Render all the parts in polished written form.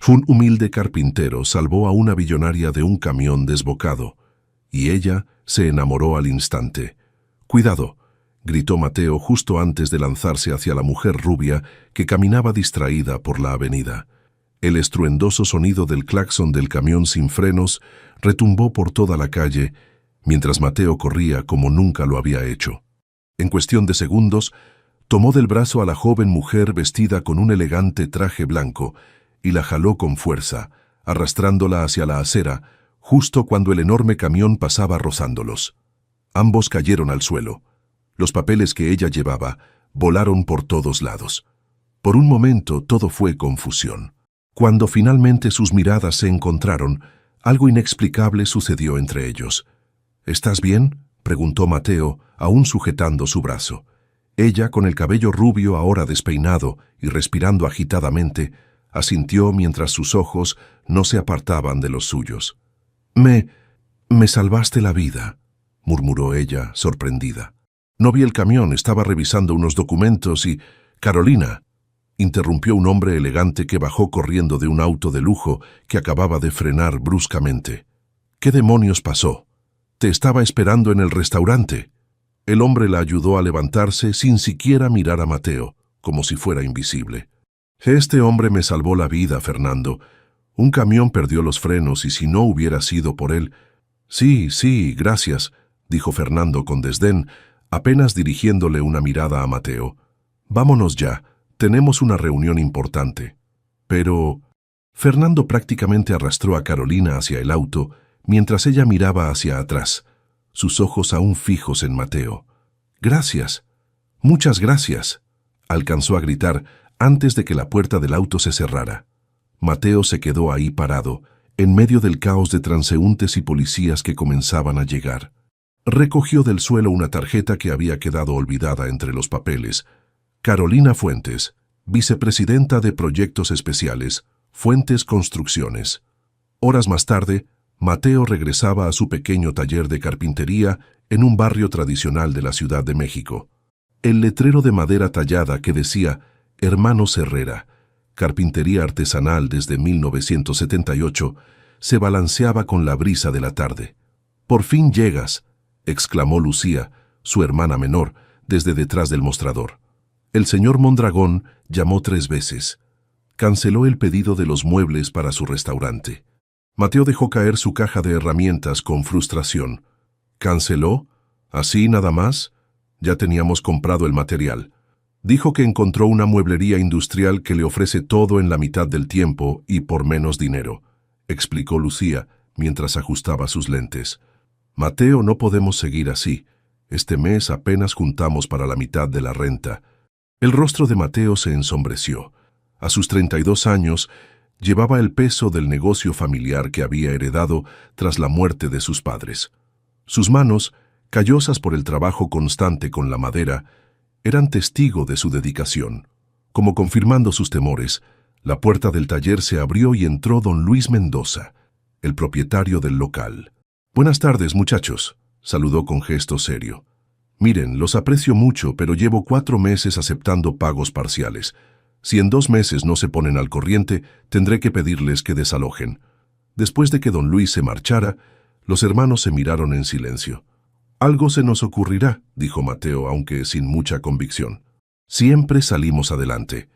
Un humilde carpintero salvó a una billonaria de un camión desbocado, y ella se enamoró al instante. «Cuidado», gritó Mateo justo antes de lanzarse hacia la mujer rubia que caminaba distraída por la avenida. El estruendoso sonido del claxon del camión sin frenos retumbó por toda la calle, mientras Mateo corría como nunca lo había hecho. En cuestión de segundos, tomó del brazo a la joven mujer vestida con un elegante traje blanco y la jaló con fuerza, arrastrándola hacia la acera, justo cuando el enorme camión pasaba rozándolos. Ambos cayeron al suelo. Los papeles que ella llevaba volaron por todos lados. Por un momento todo fue confusión. Cuando finalmente sus miradas se encontraron, algo inexplicable sucedió entre ellos. «¿Estás bien?», preguntó Mateo, aún sujetando su brazo. Ella, con el cabello rubio ahora despeinado y respirando agitadamente, asintió mientras sus ojos no se apartaban de los suyos. Me salvaste la vida», murmuró ella, sorprendida. «No vi el camión, estaba revisando unos documentos y... Carolina», interrumpió un hombre elegante que bajó corriendo de un auto de lujo que acababa de frenar bruscamente. «¿Qué demonios pasó? Te estaba esperando en el restaurante». El hombre la ayudó a levantarse sin siquiera mirar a Mateo, como si fuera invisible. «Este hombre me salvó la vida, Fernando. Un camión perdió los frenos y si no hubiera sido por él...» Sí, gracias», dijo Fernando con desdén, apenas dirigiéndole una mirada a Mateo. «Vámonos ya, tenemos una reunión importante». «Pero...» Fernando prácticamente arrastró a Carolina hacia el auto mientras ella miraba hacia atrás, sus ojos aún fijos en Mateo. «Gracias, muchas gracias», alcanzó a gritar antes de que la puerta del auto se cerrara. Mateo se quedó ahí parado, en medio del caos de transeúntes y policías que comenzaban a llegar. Recogió del suelo una tarjeta que había quedado olvidada entre los papeles. «Carolina Fuentes, vicepresidenta de Proyectos Especiales, Fuentes Construcciones». Horas más tarde, Mateo regresaba a su pequeño taller de carpintería en un barrio tradicional de la Ciudad de México. El letrero de madera tallada que decía «Hermanos Herrera, carpintería artesanal desde 1978», se balanceaba con la brisa de la tarde. «Por fin llegas», exclamó Lucía, su hermana menor, desde detrás del mostrador. El señor Mondragón llamó 3 veces. Canceló el pedido de los muebles para su restaurante. Mateo dejó caer su caja de herramientas con frustración. «¿Canceló? ¿Así nada más? Ya teníamos comprado el material». Dijo que encontró una mueblería industrial que le ofrece todo en la mitad del tiempo y por menos dinero, explicó Lucía mientras ajustaba sus lentes. «Mateo, no podemos seguir así. Este mes apenas juntamos para la mitad de la renta». El rostro de Mateo se ensombreció. A sus 32 años, llevaba el peso del negocio familiar que había heredado tras la muerte de sus padres. Sus manos, callosas por el trabajo constante con la madera, eran testigo de su dedicación. Como confirmando sus temores, la puerta del taller se abrió y entró don Luis Mendoza, el propietario del local. «Buenas tardes, muchachos», saludó con gesto serio. «Miren, los aprecio mucho, pero llevo 4 meses aceptando pagos parciales. Si en 2 meses no se ponen al corriente, tendré que pedirles que desalojen». Después de que don Luis se marchara, los hermanos se miraron en silencio. «Algo se nos ocurrirá», dijo Mateo, aunque sin mucha convicción. «Siempre salimos adelante».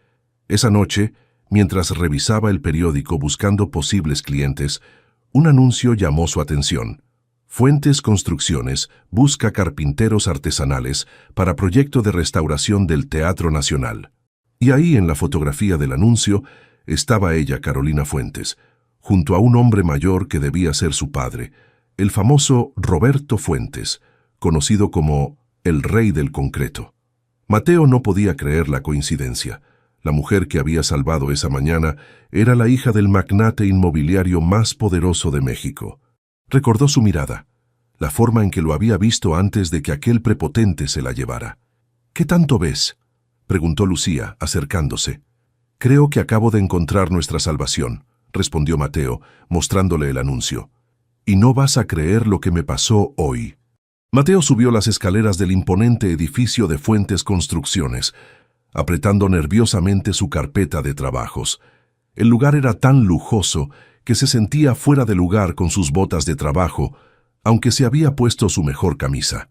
Esa noche, mientras revisaba el periódico buscando posibles clientes, un anuncio llamó su atención. «Fuentes Construcciones busca carpinteros artesanales para proyecto de restauración del Teatro Nacional». Y ahí, en la fotografía del anuncio, estaba ella, Carolina Fuentes, junto a un hombre mayor que debía ser su padre, el famoso Roberto Fuentes, conocido como el Rey del Concreto. Mateo no podía creer la coincidencia. La mujer que había salvado esa mañana era la hija del magnate inmobiliario más poderoso de México. Recordó su mirada, la forma en que lo había visto antes de que aquel prepotente se la llevara. «¿Qué tanto ves?», preguntó Lucía, acercándose. «Creo que acabo de encontrar nuestra salvación», respondió Mateo, mostrándole el anuncio. «Y no vas a creer lo que me pasó hoy». Mateo subió las escaleras del imponente edificio de Fuentes Construcciones, apretando nerviosamente su carpeta de trabajos. El lugar era tan lujoso que se sentía fuera de lugar con sus botas de trabajo, aunque se había puesto su mejor camisa.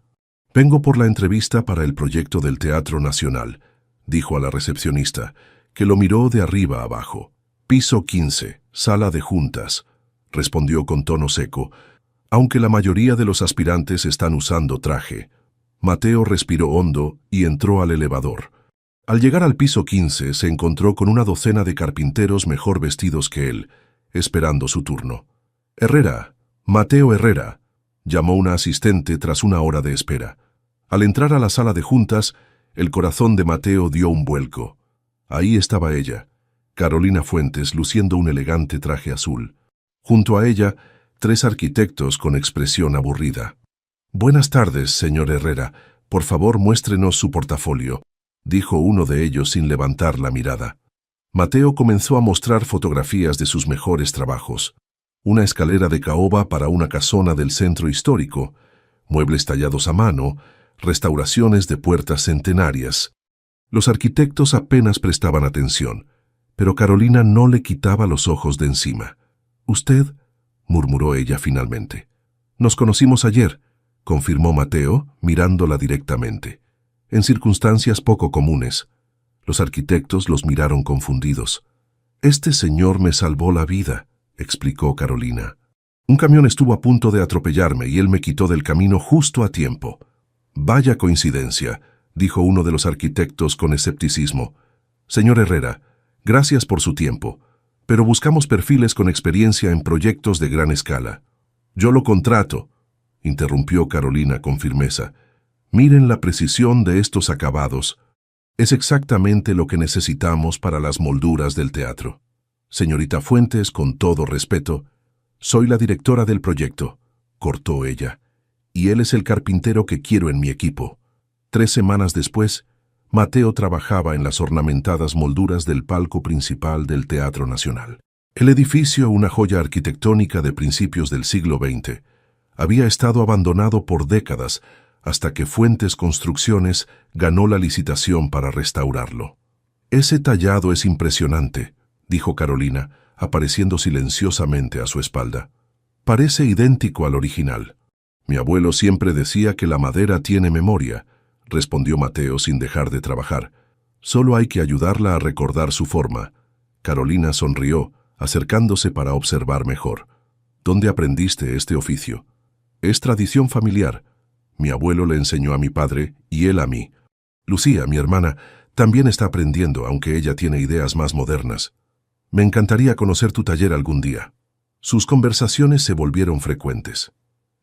«Vengo por la entrevista para el proyecto del Teatro Nacional», dijo a la recepcionista, que lo miró de arriba abajo. «Piso 15, sala de juntas», respondió con tono seco, aunque la mayoría de los aspirantes están usando traje. Mateo respiró hondo y entró al elevador. Al llegar al piso 15 se encontró con una docena de carpinteros mejor vestidos que él, esperando su turno. «Herrera, Mateo Herrera», llamó una asistente tras una hora de espera. Al entrar a la sala de juntas, el corazón de Mateo dio un vuelco. Ahí estaba ella, Carolina Fuentes, luciendo un elegante traje azul. Junto a ella, 3 arquitectos con expresión aburrida. «Buenas tardes, señor Herrera. Por favor, muéstrenos su portafolio», dijo uno de ellos sin levantar la mirada. Mateo comenzó a mostrar fotografías de sus mejores trabajos. Una escalera de caoba para una casona del centro histórico, muebles tallados a mano, restauraciones de puertas centenarias. Los arquitectos apenas prestaban atención, pero Carolina no le quitaba los ojos de encima. «¿Usted?», murmuró ella finalmente. «Nos conocimos ayer», confirmó Mateo, mirándola directamente. «En circunstancias poco comunes». Los arquitectos los miraron confundidos. «Este señor me salvó la vida», explicó Carolina. «Un camión estuvo a punto de atropellarme y él me quitó del camino justo a tiempo». «Vaya coincidencia», dijo uno de los arquitectos con escepticismo. «Señor Herrera, gracias por su tiempo, pero buscamos perfiles con experiencia en proyectos de gran escala». «Yo lo contrato», interrumpió Carolina con firmeza. «Miren la precisión de estos acabados. Es exactamente lo que necesitamos para las molduras del teatro. Señorita Fuentes, con todo respeto, soy la directora del proyecto», cortó ella, «y él es el carpintero que quiero en mi equipo». 3 semanas después, Mateo trabajaba en las ornamentadas molduras del palco principal del Teatro Nacional. El edificio, una joya arquitectónica de principios del siglo XX, había estado abandonado por décadas hasta que Fuentes Construcciones ganó la licitación para restaurarlo. «Ese tallado es impresionante», dijo Carolina, apareciendo silenciosamente a su espalda. «Parece idéntico al original». «Mi abuelo siempre decía que la madera tiene memoria», respondió Mateo sin dejar de trabajar. «Solo hay que ayudarla a recordar su forma». Carolina sonrió, acercándose para observar mejor. «¿Dónde aprendiste este oficio?» «Es tradición familiar. Mi abuelo le enseñó a mi padre y él a mí. Lucía, mi hermana, también está aprendiendo, aunque ella tiene ideas más modernas. Me encantaría conocer tu taller algún día». Sus conversaciones se volvieron frecuentes.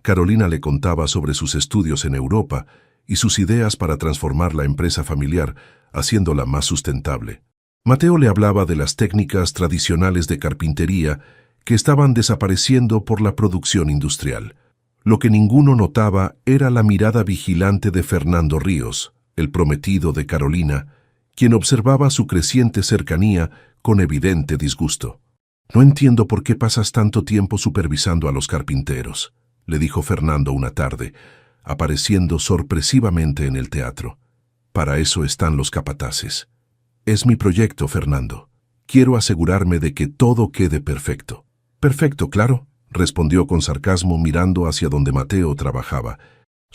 Carolina le contaba sobre sus estudios en Europa y sus ideas para transformar la empresa familiar, haciéndola más sustentable. Mateo le hablaba de las técnicas tradicionales de carpintería que estaban desapareciendo por la producción industrial. Lo que ninguno notaba era la mirada vigilante de Fernando Ríos, el prometido de Carolina, quien observaba su creciente cercanía con evidente disgusto. «No entiendo por qué pasas tanto tiempo supervisando a los carpinteros», le dijo Fernando una tarde, apareciendo sorpresivamente en el teatro. «Para eso están los capataces». «Es mi proyecto, Fernando. Quiero asegurarme de que todo quede perfecto». «Perfecto, claro», respondió con sarcasmo mirando hacia donde Mateo trabajaba.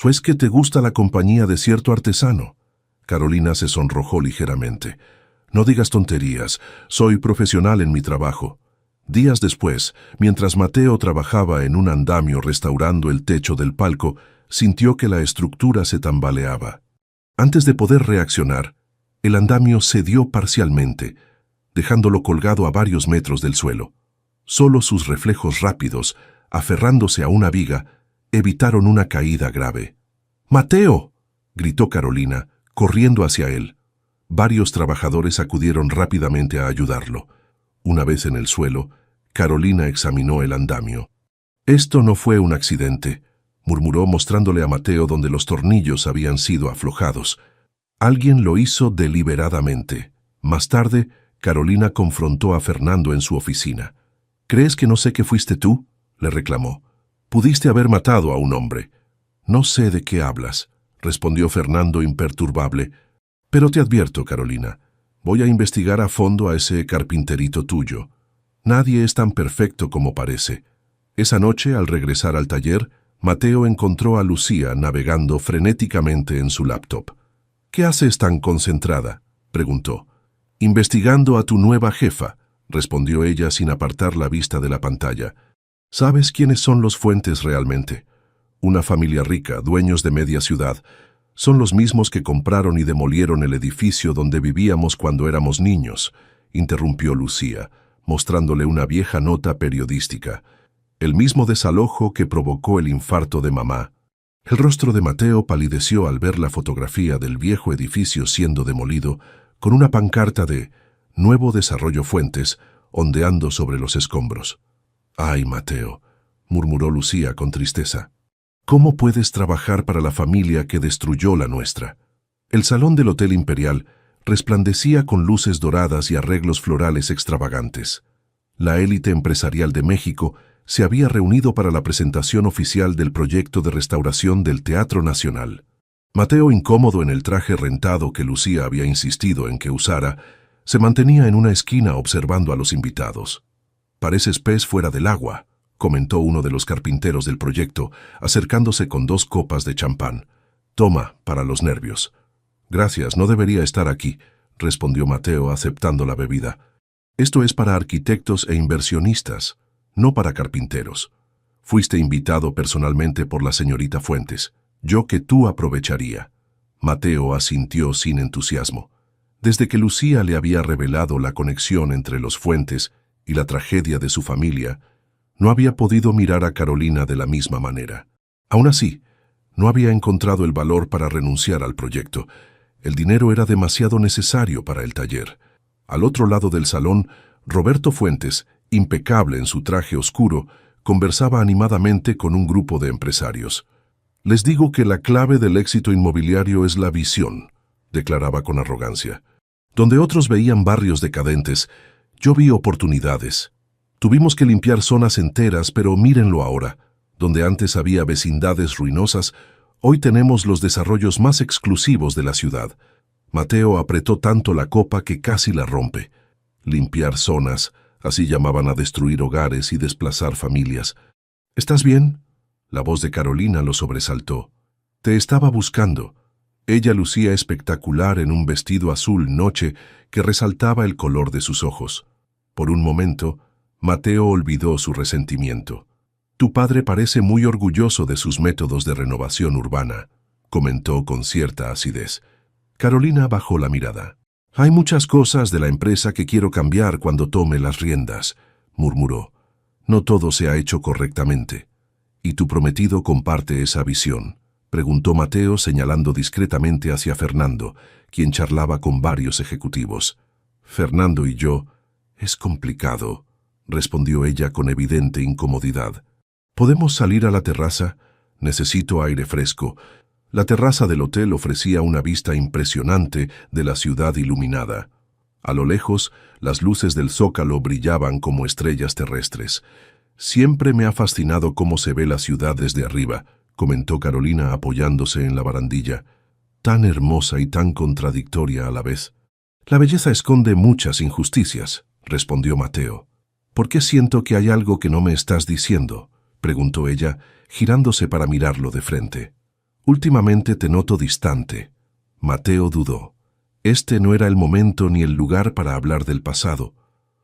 «¿O es que te gusta la compañía de cierto artesano?» Carolina se sonrojó ligeramente. «No digas tonterías, soy profesional en mi trabajo». Días después, mientras Mateo trabajaba en un andamio restaurando el techo del palco, sintió que la estructura se tambaleaba. Antes de poder reaccionar, el andamio cedió parcialmente, dejándolo colgado a varios metros del suelo. Solo sus reflejos rápidos, aferrándose a una viga, evitaron una caída grave. «¡Mateo!», gritó Carolina, corriendo hacia él. Varios trabajadores acudieron rápidamente a ayudarlo. Una vez en el suelo, Carolina examinó el andamio. «Esto no fue un accidente», murmuró mostrándole a Mateo donde los tornillos habían sido aflojados. «Alguien lo hizo deliberadamente». Más tarde, Carolina confrontó a Fernando en su oficina. «¿Crees que no sé que fuiste tú?», le reclamó. «Pudiste haber matado a un hombre». «No sé de qué hablas», respondió Fernando imperturbable. «Pero te advierto, Carolina, voy a investigar a fondo a ese carpinterito tuyo». Nadie es tan perfecto como parece. Esa noche, al regresar al taller, Mateo encontró a Lucía navegando frenéticamente en su laptop. «¿Qué haces tan concentrada?», preguntó. «Investigando a tu nueva jefa», respondió ella sin apartar la vista de la pantalla. «¿Sabes quiénes son los Fuentes realmente? Una familia rica, dueños de media ciudad. Son los mismos que compraron y demolieron el edificio donde vivíamos cuando éramos niños», interrumpió Lucía, mostrándole una vieja nota periodística. «El mismo desalojo que provocó el infarto de mamá». El rostro de Mateo palideció al ver la fotografía del viejo edificio siendo demolido, con una pancarta de «Nuevo Desarrollo Fuentes» ondeando sobre los escombros. «Ay, Mateo», murmuró Lucía con tristeza. «¿Cómo puedes trabajar para la familia que destruyó la nuestra?». El salón del Hotel Imperial resplandecía con luces doradas y arreglos florales extravagantes. La élite empresarial de México se había reunido para la presentación oficial del proyecto de restauración del Teatro Nacional. Mateo, incómodo en el traje rentado que Lucía había insistido en que usara, se mantenía en una esquina observando a los invitados. «Pareces pez fuera del agua», comentó uno de los carpinteros del proyecto, acercándose con 2 copas de champán. «Toma, para los nervios». «Gracias, no debería estar aquí», respondió Mateo aceptando la bebida. «Esto es para arquitectos e inversionistas, no para carpinteros. Fuiste invitado personalmente por la señorita Fuentes. Yo que tú aprovecharía». Mateo asintió sin entusiasmo. Desde que Lucía le había revelado la conexión entre los Fuentes y la tragedia de su familia, no había podido mirar a Carolina de la misma manera. Aún así, no había encontrado el valor para renunciar al proyecto. El dinero era demasiado necesario para el taller. Al otro lado del salón, Roberto Fuentes, impecable en su traje oscuro, conversaba animadamente con un grupo de empresarios. «Les digo que la clave del éxito inmobiliario es la visión», declaraba con arrogancia. «Donde otros veían barrios decadentes, yo vi oportunidades. Tuvimos que limpiar zonas enteras, pero mírenlo ahora. Donde antes había vecindades ruinosas, hoy tenemos los desarrollos más exclusivos de la ciudad». Mateo apretó tanto la copa que casi la rompe. Limpiar zonas, así llamaban a destruir hogares y desplazar familias. «¿Estás bien?», la voz de Carolina lo sobresaltó. «Te estaba buscando». Ella lucía espectacular en un vestido azul noche que resaltaba el color de sus ojos. Por un momento, Mateo olvidó su resentimiento. «Tu padre parece muy orgulloso de sus métodos de renovación urbana», comentó con cierta acidez. Carolina bajó la mirada. «Hay muchas cosas de la empresa que quiero cambiar cuando tome las riendas», murmuró. «No todo se ha hecho correctamente». «¿Y tu prometido comparte esa visión?», preguntó Mateo señalando discretamente hacia Fernando, quien charlaba con varios ejecutivos. «Fernando y yo, es complicado», respondió ella con evidente incomodidad. «¿Podemos salir a la terraza? Necesito aire fresco». La terraza del hotel ofrecía una vista impresionante de la ciudad iluminada. A lo lejos, las luces del zócalo brillaban como estrellas terrestres. «Siempre me ha fascinado cómo se ve la ciudad desde arriba», comentó Carolina apoyándose en la barandilla. «Tan hermosa y tan contradictoria a la vez». «La belleza esconde muchas injusticias», respondió Mateo. «¿Por qué siento que hay algo que no me estás diciendo?», preguntó ella, girándose para mirarlo de frente. «Últimamente te noto distante». Mateo dudó. Este no era el momento ni el lugar para hablar del pasado.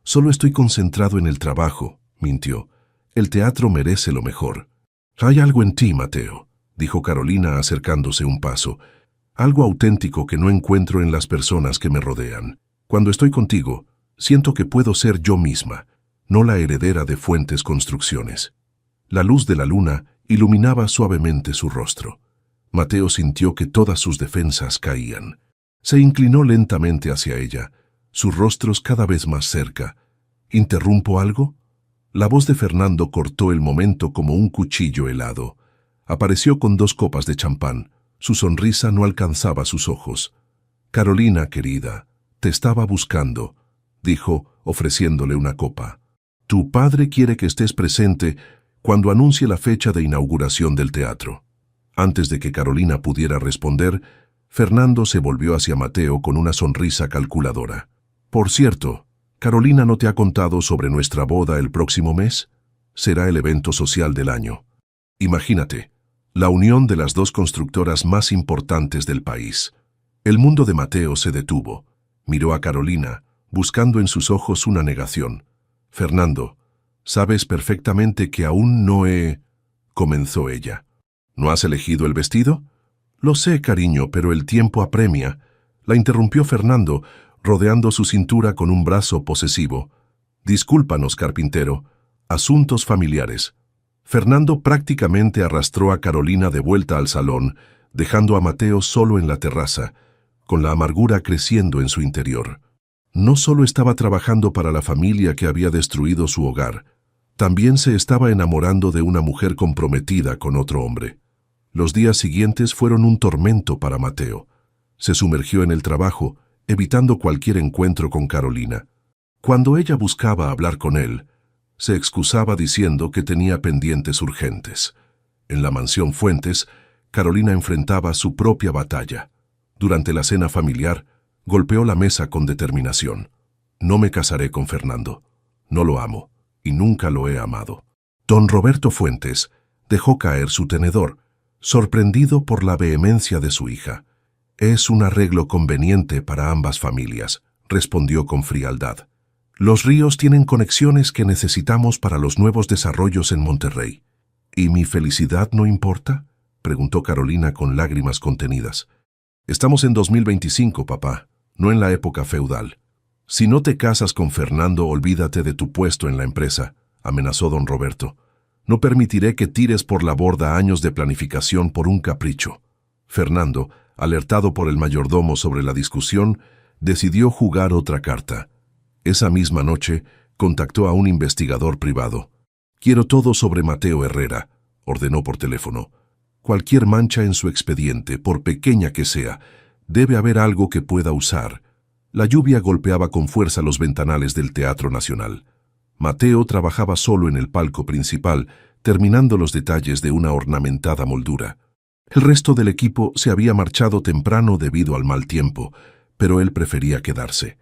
«Solo estoy concentrado en el trabajo», mintió. «El teatro merece lo mejor». «Hay algo en ti, Mateo», dijo Carolina acercándose un paso. «Algo auténtico que no encuentro en las personas que me rodean. Cuando estoy contigo, siento que puedo ser yo misma, no la heredera de Fuentes Construcciones». La luz de la luna iluminaba suavemente su rostro. Mateo sintió que todas sus defensas caían. Se inclinó lentamente hacia ella, sus rostros cada vez más cerca. «¿Interrumpo algo?». La voz de Fernando cortó el momento como un cuchillo helado. Apareció con 2 copas de champán. Su sonrisa no alcanzaba sus ojos. «Carolina, querida, te estaba buscando», dijo, ofreciéndole una copa. «Tu padre quiere que estés presente cuando anuncie la fecha de inauguración del teatro». Antes de que Carolina pudiera responder, Fernando se volvió hacia Mateo con una sonrisa calculadora. «Por cierto, ¿Carolina no te ha contado sobre nuestra boda el próximo mes? Será el evento social del año. Imagínate, la unión de las dos constructoras más importantes del país. El mundo de Mateo se detuvo. Miró a Carolina, buscando en sus ojos una negación. Fernando, sabes perfectamente que aún no he... comenzó ella. ¿No has elegido el vestido? Lo sé, cariño, pero el tiempo apremia. La interrumpió Fernando, rodeando su cintura con un brazo posesivo. Discúlpanos, carpintero. Asuntos familiares. Fernando prácticamente arrastró a Carolina de vuelta al salón, dejando a Mateo solo en la terraza, con la amargura creciendo en su interior. No solo estaba trabajando para la familia que había destruido su hogar, también se estaba enamorando de una mujer comprometida con otro hombre. Los días siguientes fueron un tormento para Mateo. Se sumergió en el trabajo, evitando cualquier encuentro con Carolina. Cuando ella buscaba hablar con él, se excusaba diciendo que tenía pendientes urgentes. En la mansión Fuentes, Carolina enfrentaba su propia batalla. Durante la cena familiar, golpeó la mesa con determinación. No me casaré con Fernando. No lo amo, y nunca lo he amado. Don Roberto Fuentes dejó caer su tenedor, sorprendido por la vehemencia de su hija. Es un arreglo conveniente para ambas familias, respondió con frialdad. Los ríos tienen conexiones que necesitamos para los nuevos desarrollos en Monterrey. ¿Y mi felicidad no importa?, preguntó Carolina con lágrimas contenidas. Estamos en 2025, papá, no en la época feudal. Si no te casas con Fernando, olvídate de tu puesto en la empresa, amenazó don Roberto. No permitiré que tires por la borda años de planificación por un capricho. Fernando, alertado por el mayordomo sobre la discusión, decidió jugar otra carta. Esa misma noche, contactó a un investigador privado. «Quiero todo sobre Mateo Herrera», ordenó por teléfono. «Cualquier mancha en su expediente, por pequeña que sea, debe haber algo que pueda usar». La lluvia golpeaba con fuerza los ventanales del Teatro Nacional. Mateo trabajaba solo en el palco principal, terminando los detalles de una ornamentada moldura. El resto del equipo se había marchado temprano debido al mal tiempo, pero él prefería quedarse.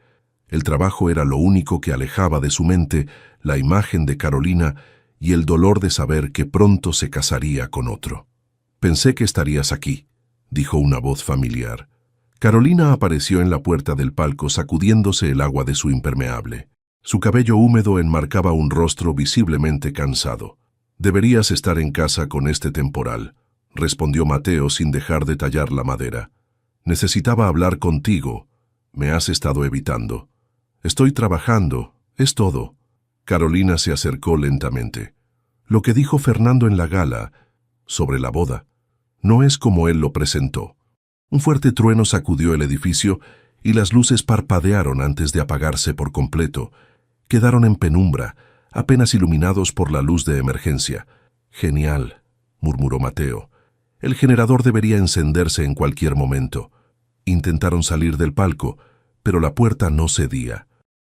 El trabajo era lo único que alejaba de su mente la imagen de Carolina y el dolor de saber que pronto se casaría con otro. «Pensé que estarías aquí», dijo una voz familiar. Carolina apareció en la puerta del palco sacudiéndose el agua de su impermeable. Su cabello húmedo enmarcaba un rostro visiblemente cansado. «Deberías estar en casa con este temporal», respondió Mateo sin dejar de tallar la madera. «Necesitaba hablar contigo. Me has estado evitando». «Estoy trabajando, es todo». Carolina se acercó lentamente. Lo que dijo Fernando en la gala, sobre la boda, no es como él lo presentó. Un fuerte trueno sacudió el edificio y las luces parpadearon antes de apagarse por completo. Quedaron en penumbra, apenas iluminados por la luz de emergencia. «Genial», murmuró Mateo. «El generador debería encenderse en cualquier momento». Intentaron salir del palco, pero la puerta no cedía.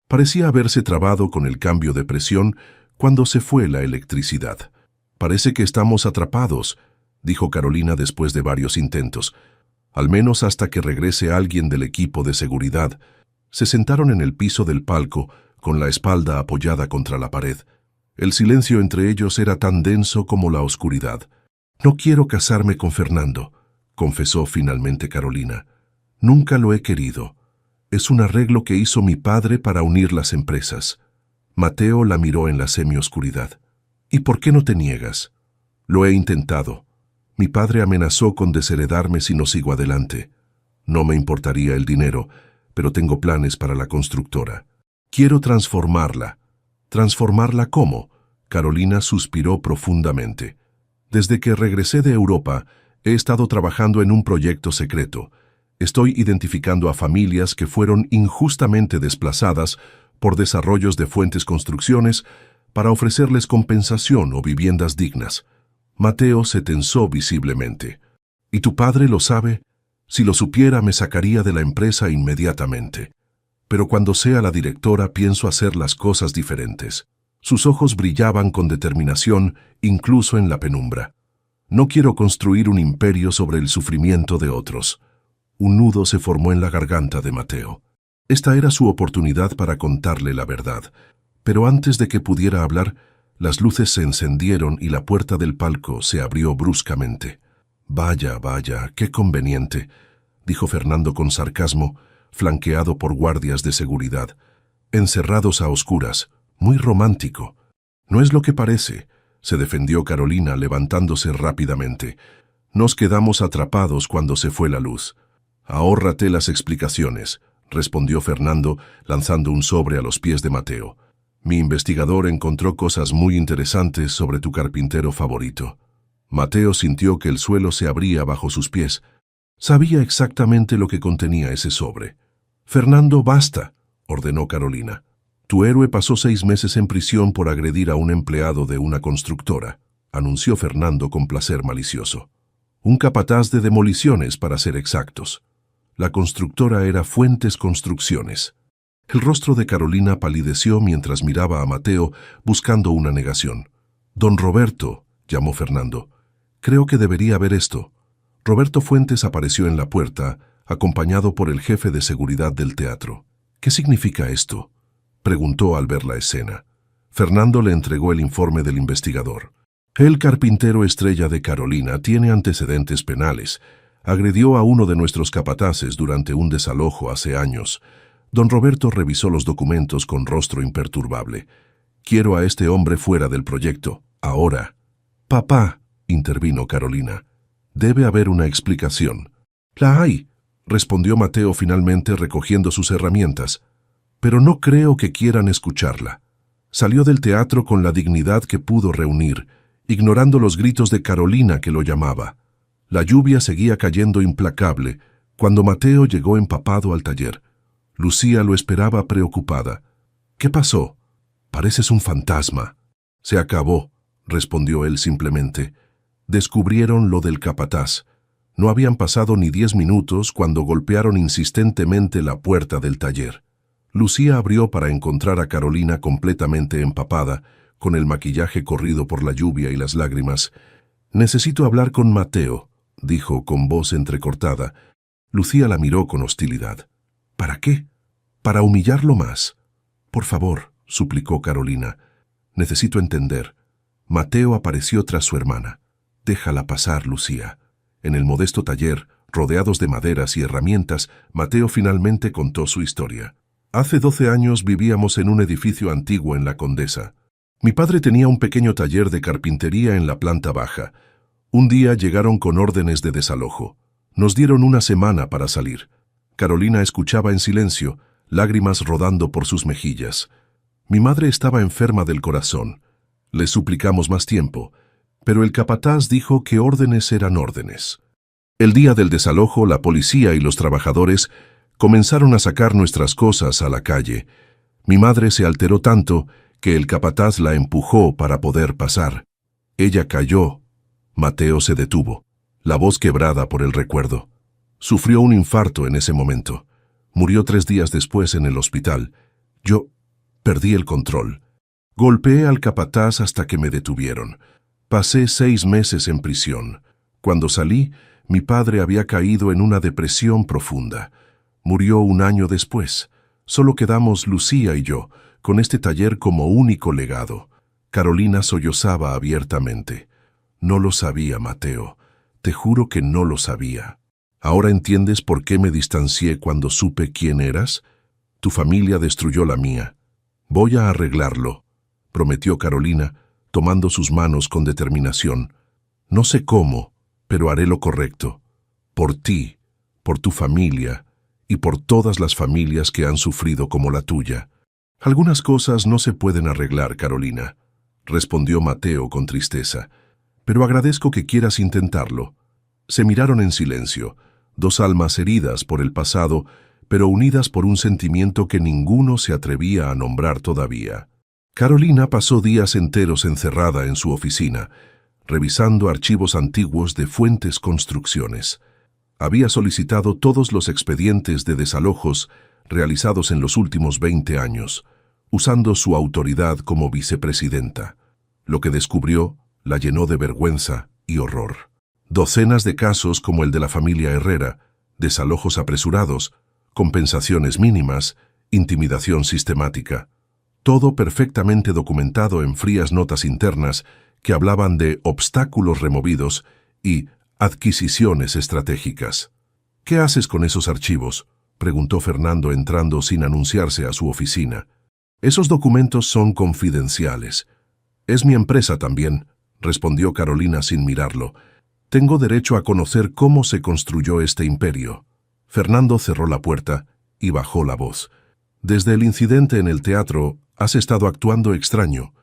Parecía haberse trabado con el cambio de presión cuando se fue la electricidad. «Parece que estamos atrapados», dijo Carolina después de varios intentos. «Al menos hasta que regrese alguien del equipo de seguridad». Se sentaron en el piso del palco, con la espalda apoyada contra la pared. El silencio entre ellos era tan denso como la oscuridad. «No quiero casarme con Fernando», confesó finalmente Carolina. «Nunca lo he querido. Es un arreglo que hizo mi padre para unir las empresas». Mateo la miró en la semioscuridad. «¿Y por qué no te niegas?» «Lo he intentado. Mi padre amenazó con desheredarme si no sigo adelante. No me importaría el dinero, pero tengo planes para la constructora. Quiero transformarla». «¿Transformarla cómo?», Carolina suspiró profundamente. «Desde que regresé de Europa, he estado trabajando en un proyecto secreto. Estoy identificando a familias que fueron injustamente desplazadas por desarrollos de Fuentes Construcciones para ofrecerles compensación o viviendas dignas». Mateo se tensó visiblemente. «¿Y tu padre lo sabe? Si lo supiera, me sacaría de la empresa inmediatamente. Pero cuando sea la directora, pienso hacer las cosas diferentes». Sus ojos brillaban con determinación, incluso en la penumbra. «No quiero construir un imperio sobre el sufrimiento de otros». Un nudo se formó en la garganta de Mateo. Esta era su oportunidad para contarle la verdad, pero antes de que pudiera hablar, las luces se encendieron y la puerta del palco se abrió bruscamente. «Vaya, vaya, qué conveniente», dijo Fernando con sarcasmo, flanqueado por guardias de seguridad. «Encerrados a oscuras, muy romántico». «No es lo que parece», se defendió Carolina levantándose rápidamente. «Nos quedamos atrapados cuando se fue la luz». «Ahórrate las explicaciones», respondió Fernando, lanzando un sobre a los pies de Mateo. «Mi investigador encontró cosas muy interesantes sobre tu carpintero favorito». Mateo sintió que el suelo se abría bajo sus pies. Sabía exactamente lo que contenía ese sobre. «Fernando, basta», ordenó Carolina. «Tu héroe pasó 6 meses en prisión por agredir a un empleado de una constructora», anunció Fernando con placer malicioso. «Un capataz de demoliciones, para ser exactos». La constructora era Fuentes Construcciones. El rostro de Carolina palideció mientras miraba a Mateo buscando una negación. «Don Roberto», llamó Fernando, «creo que debería ver esto». Roberto Fuentes apareció en la puerta, acompañado por el jefe de seguridad del teatro. «¿Qué significa esto?», preguntó al ver la escena. Fernando le entregó el informe del investigador. «El carpintero estrella de Carolina tiene antecedentes penales. Agredió a uno de nuestros capataces durante un desalojo hace años». Don Roberto revisó los documentos con rostro imperturbable. «Quiero a este hombre fuera del proyecto, ahora». «Papá», intervino Carolina, «debe haber una explicación». «La hay», respondió Mateo finalmente recogiendo sus herramientas. «Pero no creo que quieran escucharla». Salió del teatro con la dignidad que pudo reunir, ignorando los gritos de Carolina que lo llamaba. La lluvia seguía cayendo implacable cuando Mateo llegó empapado al taller. Lucía lo esperaba preocupada. «¿Qué pasó?» «Pareces un fantasma». «Se acabó», respondió él simplemente. Descubrieron lo del capataz. No habían pasado ni 10 minutos cuando golpearon insistentemente la puerta del taller. Lucía abrió para encontrar a Carolina completamente empapada, con el maquillaje corrido por la lluvia y las lágrimas. «Necesito hablar con Mateo», dijo con voz entrecortada. Lucía la miró con hostilidad. «¿Para qué? ¿Para humillarlo más?» «Por favor», suplicó Carolina. «Necesito entender». Mateo apareció tras su hermana. «Déjala pasar, Lucía». En el modesto taller, rodeados de maderas y herramientas, Mateo finalmente contó su historia. «Hace 12 años vivíamos en un edificio antiguo en La Condesa. Mi padre tenía un pequeño taller de carpintería en la planta baja. Un día llegaron con órdenes de desalojo. Nos dieron una semana para salir. Carolina escuchaba en silencio, lágrimas rodando por sus mejillas. Mi madre estaba enferma del corazón. Le suplicamos más tiempo, pero el capataz dijo que órdenes eran órdenes. El día del desalojo, la policía y los trabajadores comenzaron a sacar nuestras cosas a la calle. Mi madre se alteró tanto que el capataz la empujó para poder pasar. Ella cayó. Mateo se detuvo, la voz quebrada por el recuerdo. Sufrió un infarto en ese momento. Murió 3 días después en el hospital. Yo perdí el control. Golpeé al capataz hasta que me detuvieron. Pasé 6 meses en prisión. Cuando salí, mi padre había caído en una depresión profunda. Murió 1 año después. Solo quedamos Lucía y yo, con este taller como único legado. Carolina sollozaba abiertamente. No lo sabía, Mateo. Te juro que no lo sabía. ¿Ahora entiendes por qué me distancié cuando supe quién eras? Tu familia destruyó la mía. Voy a arreglarlo, prometió Carolina, tomando sus manos con determinación. No sé cómo, pero haré lo correcto. Por ti, por tu familia y por todas las familias que han sufrido como la tuya. Algunas cosas no se pueden arreglar, Carolina, respondió Mateo con tristeza, pero agradezco que quieras intentarlo. Se miraron en silencio, 2 almas heridas por el pasado, pero unidas por un sentimiento que ninguno se atrevía a nombrar todavía. Carolina pasó días enteros encerrada en su oficina, revisando archivos antiguos de Fuentes Construcciones. Había solicitado todos los expedientes de desalojos realizados en los últimos 20 años, usando su autoridad como vicepresidenta. Lo que descubrió la llenó de vergüenza y horror. Docenas de casos como el de la familia Herrera, desalojos apresurados, compensaciones mínimas, intimidación sistemática. Todo perfectamente documentado en frías notas internas que hablaban de obstáculos removidos y adquisiciones estratégicas. «¿Qué haces con esos archivos?», preguntó Fernando entrando sin anunciarse a su oficina. «Esos documentos son confidenciales». «Es mi empresa también», respondió Carolina sin mirarlo. «Tengo derecho a conocer cómo se construyó este imperio». Fernando cerró la puerta y bajó la voz. «Desde el incidente en el teatro, has estado actuando extraño.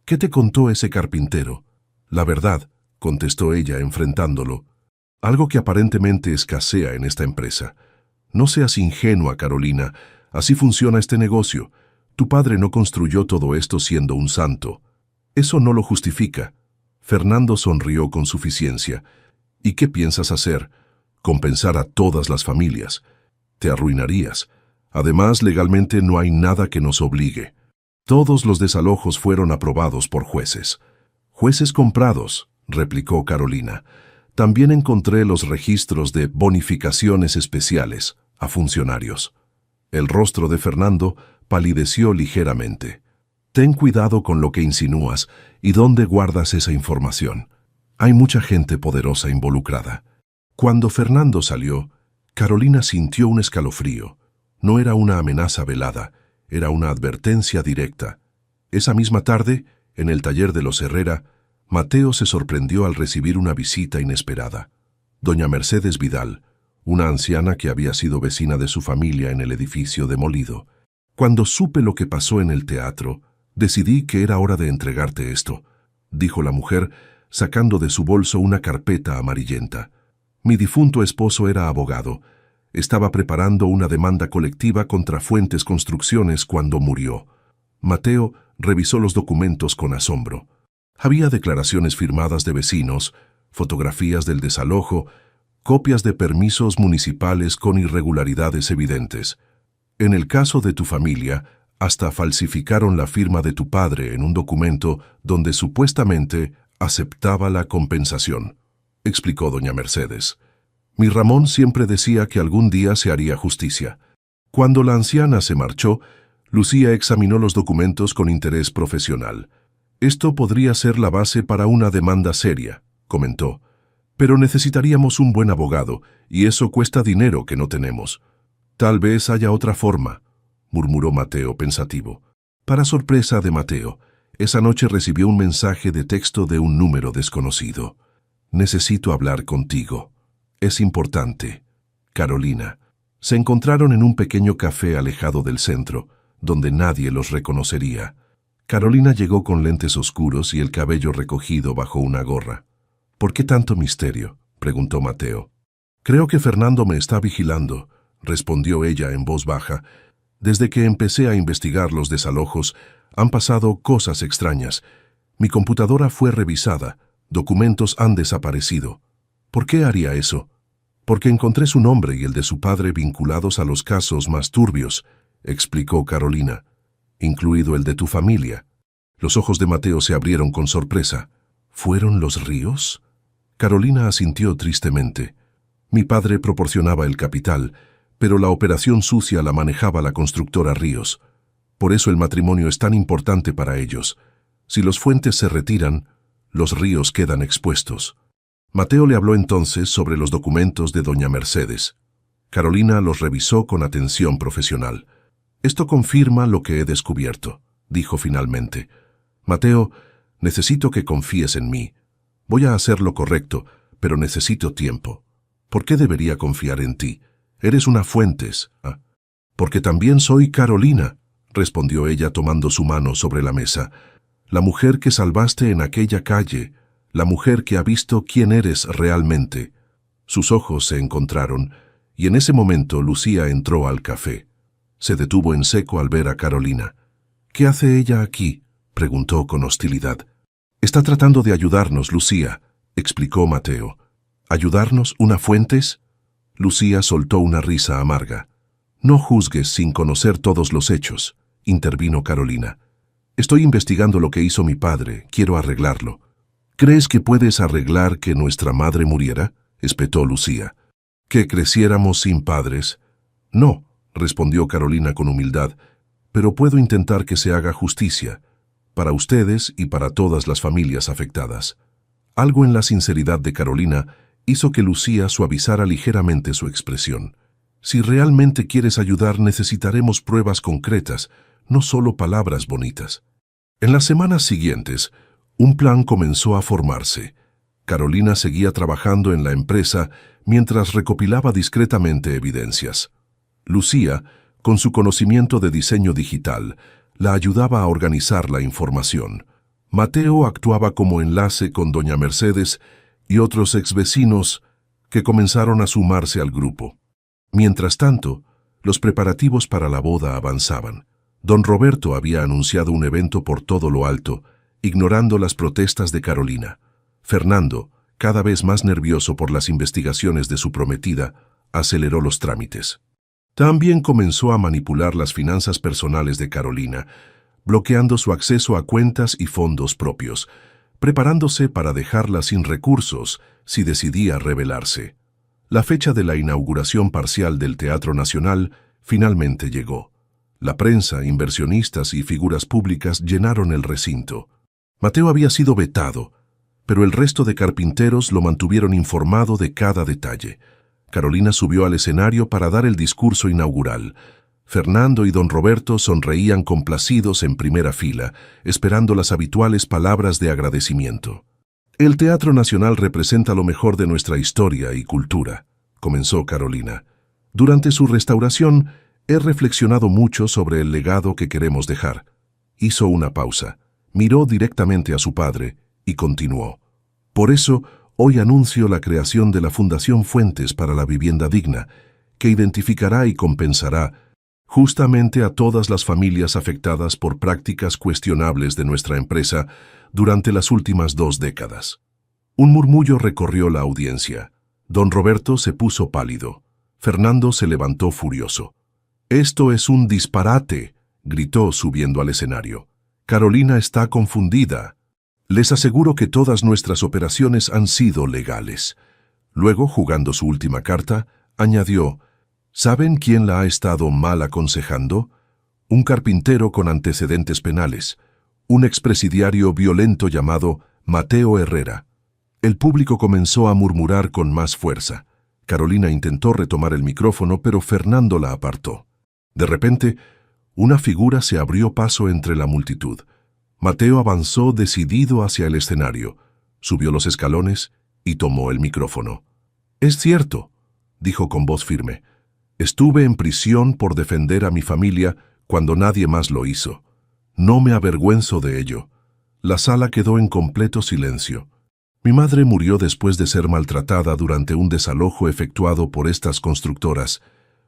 ¿Qué te contó ese carpintero?» «La verdad», contestó ella enfrentándolo. «Algo que aparentemente escasea en esta empresa. No seas ingenua, Carolina. Así funciona este negocio. Tu padre no construyó todo esto siendo un santo. Eso no lo justifica». Fernando sonrió con suficiencia. «¿Y qué piensas hacer? Compensar a todas las familias. Te arruinarías. Además, legalmente no hay nada que nos obligue. Todos los desalojos fueron aprobados por jueces». «Jueces comprados», replicó Carolina. «También encontré los registros de bonificaciones especiales a funcionarios». El rostro de Fernando palideció ligeramente. «Ten cuidado con lo que insinúas y dónde guardas esa información. Hay mucha gente poderosa involucrada». Cuando Fernando salió, Carolina sintió un escalofrío. No era una amenaza velada, era una advertencia directa. Esa misma tarde, en el taller de los Herrera, Mateo se sorprendió al recibir una visita inesperada. Doña Mercedes Vidal, una anciana que había sido vecina de su familia en el edificio demolido. «Cuando supe lo que pasó en el teatro, decidí que era hora de entregarte esto», dijo la mujer, sacando de su bolso una carpeta amarillenta. «Mi difunto esposo era abogado. Estaba preparando una demanda colectiva contra Fuentes Construcciones cuando murió». Mateo revisó los documentos con asombro. Había declaraciones firmadas de vecinos, fotografías del desalojo, copias de permisos municipales con irregularidades evidentes. En el caso de tu familia, hasta falsificaron la firma de tu padre en un documento donde supuestamente aceptaba la compensación, explicó doña Mercedes. Mi Ramón siempre decía que algún día se haría justicia. Cuando la anciana se marchó, Lucía examinó los documentos con interés profesional. Esto podría ser la base para una demanda seria, comentó. Pero necesitaríamos un buen abogado, y eso cuesta dinero que no tenemos. Tal vez haya otra forma, murmuró Mateo pensativo. Para sorpresa de Mateo, esa noche recibió un mensaje de texto de un número desconocido. Necesito hablar contigo. Es importante. Carolina. Se encontraron en un pequeño café alejado del centro, donde nadie los reconocería. Carolina llegó con lentes oscuros y el cabello recogido bajo una gorra. «¿Por qué tanto misterio?», preguntó Mateo. «Creo que Fernando me está vigilando», respondió ella en voz baja. «Desde que empecé a investigar los desalojos, han pasado cosas extrañas. Mi computadora fue revisada, documentos han desaparecido. ¿Por qué haría eso? Porque encontré su nombre y el de su padre vinculados a los casos más turbios», explicó Carolina, «incluido el de tu familia». Los ojos de Mateo se abrieron con sorpresa. «¿Fueron los Ríos?». Carolina asintió tristemente. «Mi padre proporcionaba el capital, pero la operación sucia la manejaba la constructora Ríos. Por eso el matrimonio es tan importante para ellos. Si los Fuentes se retiran, los Ríos quedan expuestos». Mateo le habló entonces sobre los documentos de doña Mercedes. Carolina los revisó con atención profesional. «Esto confirma lo que he descubierto», dijo finalmente. «Mateo, necesito que confíes en mí. Voy a hacer lo correcto, pero necesito tiempo. ¿Por qué debería confiar en ti? Eres una Fuentes». «Ah, porque también soy Carolina», respondió ella tomando su mano sobre la mesa. «La mujer que salvaste en aquella calle, la mujer que ha visto quién eres realmente». Sus ojos se encontraron, y en ese momento Lucía entró al café. Se detuvo en seco al ver a Carolina. «¿Qué hace ella aquí?», preguntó con hostilidad. «Está tratando de ayudarnos, Lucía», explicó Mateo. «¿Ayudarnos, una Fuentes?». Lucía soltó una risa amarga. «No juzgues sin conocer todos los hechos», intervino Carolina. «Estoy investigando lo que hizo mi padre, quiero arreglarlo». «¿Crees que puedes arreglar que nuestra madre muriera?», espetó Lucía. «¿Que creciéramos sin padres?». «No», respondió Carolina con humildad, pero puedo intentar que se haga justicia, para ustedes y para todas las familias afectadas. Algo en la sinceridad de Carolina hizo que Lucía suavizara ligeramente su expresión. Si realmente quieres ayudar, necesitaremos pruebas concretas, no solo palabras bonitas. En las semanas siguientes, un plan comenzó a formarse. Carolina seguía trabajando en la empresa mientras recopilaba discretamente evidencias. Lucía, con su conocimiento de diseño digital, la ayudaba a organizar la información. Mateo actuaba como enlace con doña Mercedes y otros exvecinos que comenzaron a sumarse al grupo. Mientras tanto, los preparativos para la boda avanzaban. Don Roberto había anunciado un evento por todo lo alto, ignorando las protestas de Carolina. Fernando, cada vez más nervioso por las investigaciones de su prometida, aceleró los trámites. También comenzó a manipular las finanzas personales de Carolina, bloqueando su acceso a cuentas y fondos propios, preparándose para dejarla sin recursos si decidía rebelarse. La fecha de la inauguración parcial del Teatro Nacional finalmente llegó. La prensa, inversionistas y figuras públicas llenaron el recinto. Mateo había sido vetado, pero el resto de carpinteros lo mantuvieron informado de cada detalle. Carolina subió al escenario para dar el discurso inaugural. Fernando y don Roberto sonreían complacidos en primera fila, esperando las habituales palabras de agradecimiento. «El Teatro Nacional representa lo mejor de nuestra historia y cultura», comenzó Carolina. «Durante su restauración, he reflexionado mucho sobre el legado que queremos dejar». Hizo una pausa, miró directamente a su padre y continuó. «Por eso, hoy anuncio la creación de la Fundación Fuentes para la Vivienda Digna, que identificará y compensará justamente a todas las familias afectadas por prácticas cuestionables de nuestra empresa durante las últimas 2 décadas». Un murmullo recorrió la audiencia. Don Roberto se puso pálido. Fernando se levantó furioso. «Esto es un disparate», gritó subiendo al escenario. «Carolina está confundida. Les aseguro que todas nuestras operaciones han sido legales». Luego, jugando su última carta, añadió: «¿Saben quién la ha estado mal aconsejando? Un carpintero con antecedentes penales, un expresidiario violento llamado Mateo Herrera». El público comenzó a murmurar con más fuerza. Carolina intentó retomar el micrófono, pero Fernando la apartó. De repente, una figura se abrió paso entre la multitud. Mateo avanzó decidido hacia el escenario, subió los escalones y tomó el micrófono. «Es cierto», dijo con voz firme. «Estuve en prisión por defender a mi familia cuando nadie más lo hizo. No me avergüenzo de ello». La sala quedó en completo silencio. «Mi madre murió después de ser maltratada durante un desalojo efectuado por estas constructoras.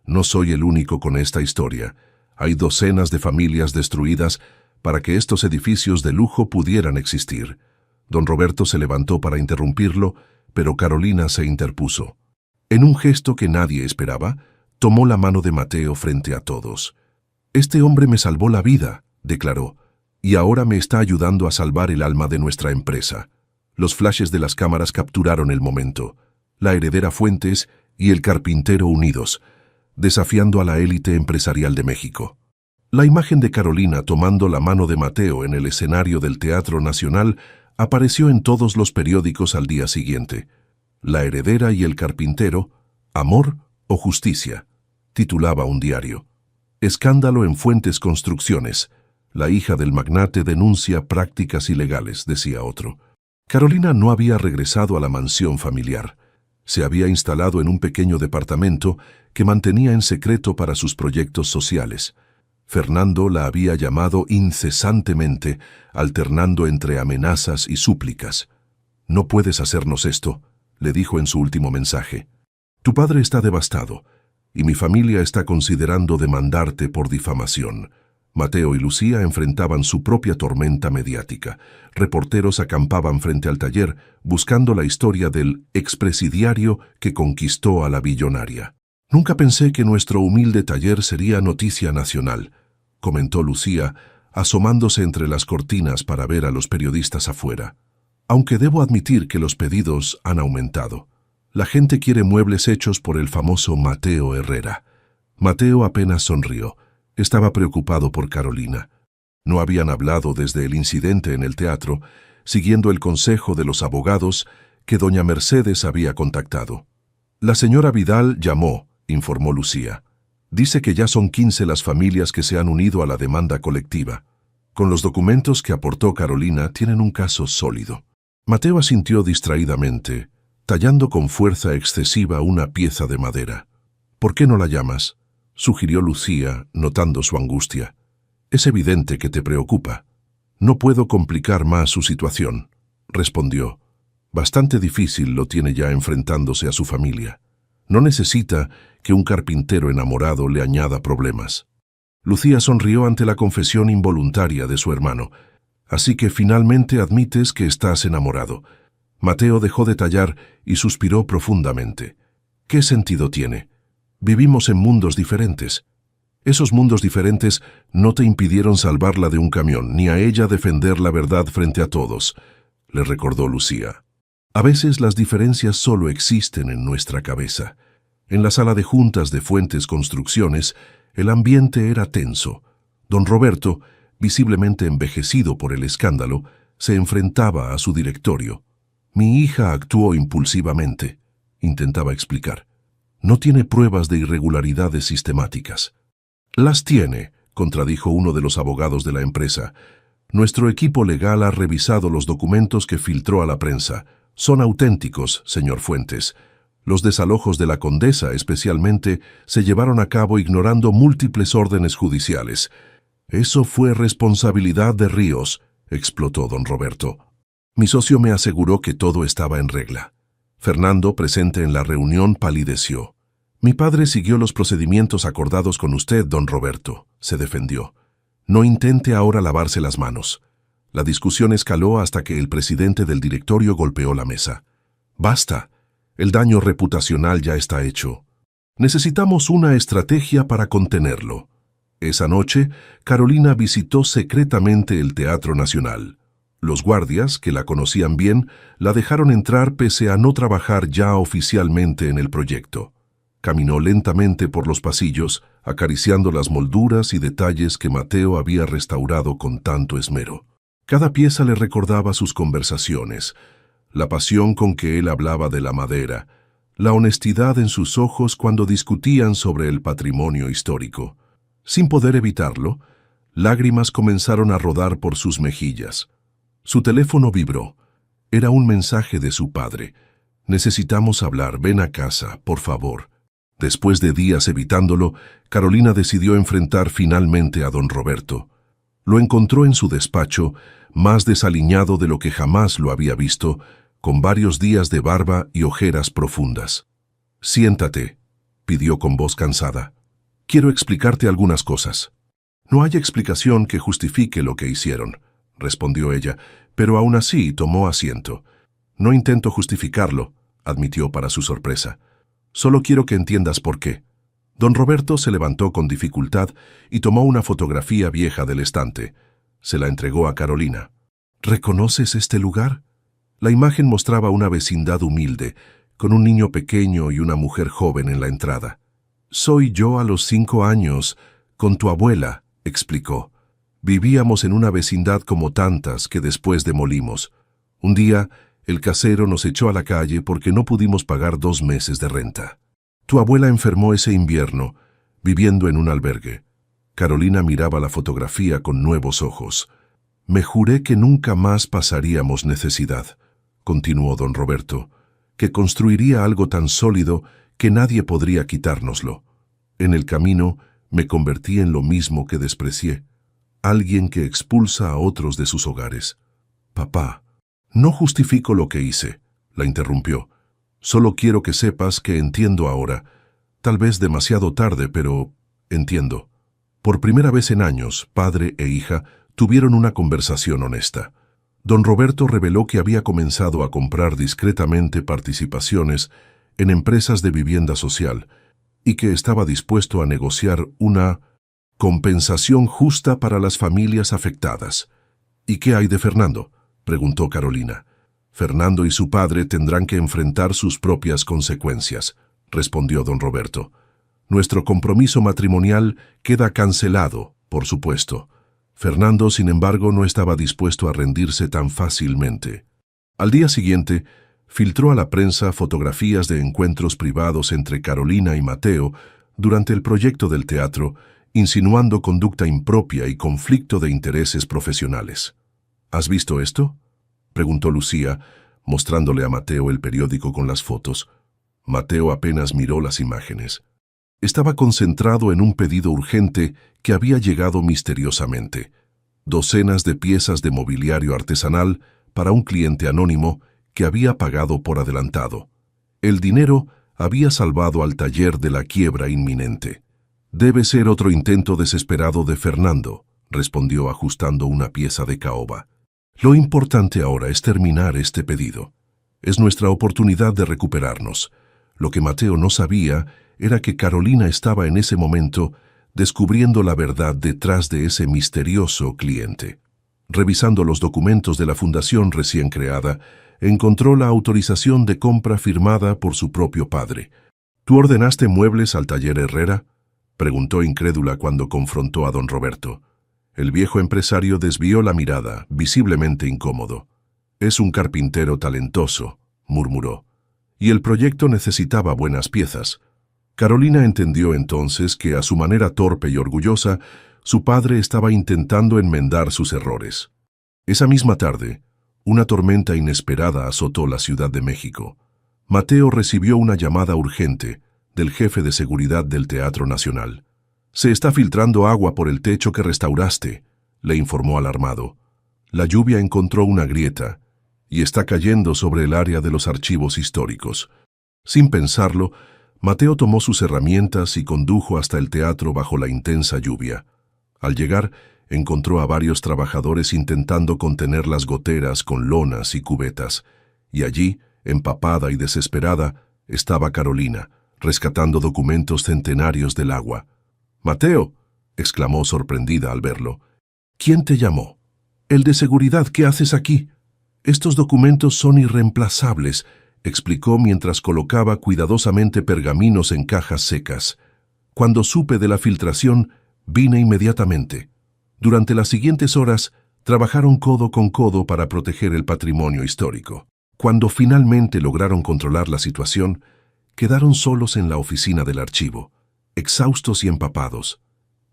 No soy el único con esta historia. Hay docenas de familias destruidas para que estos edificios de lujo pudieran existir». Don Roberto se levantó para interrumpirlo, pero Carolina se interpuso. En un gesto que nadie esperaba, tomó la mano de Mateo frente a todos. «Este hombre me salvó la vida», declaró, «y ahora me está ayudando a salvar el alma de nuestra empresa». Los flashes de las cámaras capturaron el momento. La heredera Fuentes y el carpintero unidos, desafiando a la élite empresarial de México. La imagen de Carolina tomando la mano de Mateo en el escenario del Teatro Nacional apareció en todos los periódicos al día siguiente. «La heredera y el carpintero, amor o justicia», titulaba un diario. «Escándalo en Fuentes Construcciones. La hija del magnate denuncia prácticas ilegales», decía otro. Carolina no había regresado a la mansión familiar. Se había instalado en un pequeño departamento que mantenía en secreto para sus proyectos sociales. Fernando la había llamado incesantemente, alternando entre amenazas y súplicas. «No puedes hacernos esto», le dijo en su último mensaje. «Tu padre está devastado, y mi familia está considerando demandarte por difamación». Mateo y Lucía enfrentaban su propia tormenta mediática. Reporteros acampaban frente al taller buscando la historia del expresidiario que conquistó a la billonaria. «Nunca pensé que nuestro humilde taller sería noticia nacional», comentó Lucía, asomándose entre las cortinas para ver a los periodistas afuera. «Aunque debo admitir que los pedidos han aumentado. La gente quiere muebles hechos por el famoso Mateo Herrera». Mateo apenas sonrió. Estaba preocupado por Carolina. No habían hablado desde el incidente en el teatro, siguiendo el consejo de los abogados que doña Mercedes había contactado. La señora Vidal llamó, informó Lucía. Dice que ya son 15 las familias que se han unido a la demanda colectiva. Con los documentos que aportó Carolina tienen un caso sólido. Mateo asintió distraídamente, tallando con fuerza excesiva una pieza de madera. «¿Por qué no la llamas?», sugirió Lucía, notando su angustia. «Es evidente que te preocupa». «No puedo complicar más su situación», respondió. «Bastante difícil lo tiene ya enfrentándose a su familia. No necesita que un carpintero enamorado le añada problemas». Lucía sonrió ante la confesión involuntaria de su hermano. «Así que finalmente admites que estás enamorado». Mateo dejó de tallar y suspiró profundamente. «¿Qué sentido tiene? Vivimos en mundos diferentes». «Esos mundos diferentes no te impidieron salvarla de un camión, ni a ella defender la verdad frente a todos», le recordó Lucía. «A veces las diferencias solo existen en nuestra cabeza». En la sala de juntas de Fuentes Construcciones, el ambiente era tenso. Don Roberto, visiblemente envejecido por el escándalo, se enfrentaba a su directorio. «Mi hija actuó impulsivamente», intentaba explicar. «No tiene pruebas de irregularidades sistemáticas». «Las tiene», contradijo uno de los abogados de la empresa. «Nuestro equipo legal ha revisado los documentos que filtró a la prensa. Son auténticos, señor Fuentes. Los desalojos de la condesa, especialmente, se llevaron a cabo ignorando múltiples órdenes judiciales». «Eso fue responsabilidad de Ríos», explotó don Roberto. «Mi socio me aseguró que todo estaba en regla». Fernando, presente en la reunión, palideció. «Mi padre siguió los procedimientos acordados con usted, don Roberto», se defendió. «No intente ahora lavarse las manos». La discusión escaló hasta que el presidente del directorio golpeó la mesa. «Basta. El daño reputacional ya está hecho. Necesitamos una estrategia para contenerlo». Esa noche, Carolina visitó secretamente el Teatro Nacional. Los guardias, que la conocían bien, la dejaron entrar pese a no trabajar ya oficialmente en el proyecto. Caminó lentamente por los pasillos, acariciando las molduras y detalles que Mateo había restaurado con tanto esmero. Cada pieza le recordaba sus conversaciones, la pasión con que él hablaba de la madera, la honestidad en sus ojos cuando discutían sobre el patrimonio histórico. Sin poder evitarlo, lágrimas comenzaron a rodar por sus mejillas. Su teléfono vibró. Era un mensaje de su padre. «Necesitamos hablar, ven a casa, por favor». Después de días evitándolo, Carolina decidió enfrentar finalmente a don Roberto. Lo encontró en su despacho, más desaliñado de lo que jamás lo había visto, con varios días de barba y ojeras profundas. «Siéntate», pidió con voz cansada. «Quiero explicarte algunas cosas». «No hay explicación que justifique lo que hicieron», respondió ella, pero aún así tomó asiento. «No intento justificarlo», admitió para su sorpresa. «Solo quiero que entiendas por qué». Don Roberto se levantó con dificultad y tomó una fotografía vieja del estante. Se la entregó a Carolina. «¿Reconoces este lugar?». La imagen mostraba una vecindad humilde, con un niño pequeño y una mujer joven en la entrada. «Soy yo a los 5 años, con tu abuela», explicó. «Vivíamos en una vecindad como tantas que después demolimos. Un día, el casero nos echó a la calle porque no pudimos pagar 2 meses de renta. Tu abuela enfermó ese invierno, viviendo en un albergue». Carolina miraba la fotografía con nuevos ojos. «Me juré que nunca más pasaríamos necesidad», continuó don Roberto, «que construiría algo tan sólido que nadie podría quitárnoslo. En el camino me convertí en lo mismo que desprecié, alguien que expulsa a otros de sus hogares». «Papá, no justifico lo que hice», la interrumpió. «Solo quiero que sepas que entiendo ahora. Tal vez demasiado tarde, pero entiendo». Por primera vez en años, padre e hija tuvieron una conversación honesta. Don Roberto reveló que había comenzado a comprar discretamente participaciones en empresas de vivienda social y que estaba dispuesto a negociar una compensación justa para las familias afectadas. «¿Y qué hay de Fernando?», preguntó Carolina. «Fernando y su padre tendrán que enfrentar sus propias consecuencias», respondió don Roberto. Nuestro compromiso matrimonial queda cancelado, por supuesto. Fernando, sin embargo, no estaba dispuesto a rendirse tan fácilmente. Al día siguiente, filtró a la prensa fotografías de encuentros privados entre Carolina y Mateo durante el proyecto del teatro, insinuando conducta impropia y conflicto de intereses profesionales. ¿Has visto esto?, preguntó Lucía, mostrándole a Mateo el periódico con las fotos. Mateo apenas miró las imágenes. Estaba concentrado en un pedido urgente que había llegado misteriosamente. Docenas de piezas de mobiliario artesanal para un cliente anónimo que había pagado por adelantado. El dinero había salvado al taller de la quiebra inminente. «Debe ser otro intento desesperado de Fernando», respondió ajustando una pieza de caoba. «Lo importante ahora es terminar este pedido. Es nuestra oportunidad de recuperarnos». Lo que Mateo no sabía era que Carolina estaba en ese momento descubriendo la verdad detrás de ese misterioso cliente. Revisando los documentos de la fundación recién creada, encontró la autorización de compra firmada por su propio padre. «¿Tú ordenaste muebles al taller Herrera?», preguntó incrédula cuando confrontó a don Roberto. El viejo empresario desvió la mirada, visiblemente incómodo. «Es un carpintero talentoso», murmuró, «y el proyecto necesitaba buenas piezas». Carolina entendió entonces que, a su manera torpe y orgullosa, su padre estaba intentando enmendar sus errores. Esa misma tarde, una tormenta inesperada azotó la Ciudad de México. Mateo recibió una llamada urgente del jefe de seguridad del Teatro Nacional. «Se está filtrando agua por el techo que restauraste», le informó alarmado. «La lluvia encontró una grieta y está cayendo sobre el área de los archivos históricos». Sin pensarlo, Mateo tomó sus herramientas y condujo hasta el teatro bajo la intensa lluvia. Al llegar, encontró a varios trabajadores intentando contener las goteras con lonas y cubetas, y allí, empapada y desesperada, estaba Carolina, rescatando documentos centenarios del agua. «¡Mateo!», exclamó sorprendida al verlo. «¿Quién te llamó?». «El de seguridad, ¿qué haces aquí?». «Estos documentos son irreemplazables», explicó mientras colocaba cuidadosamente pergaminos en cajas secas. «Cuando supe de la filtración, vine inmediatamente». Durante las siguientes horas, trabajaron codo con codo para proteger el patrimonio histórico. Cuando finalmente lograron controlar la situación, quedaron solos en la oficina del archivo, exhaustos y empapados.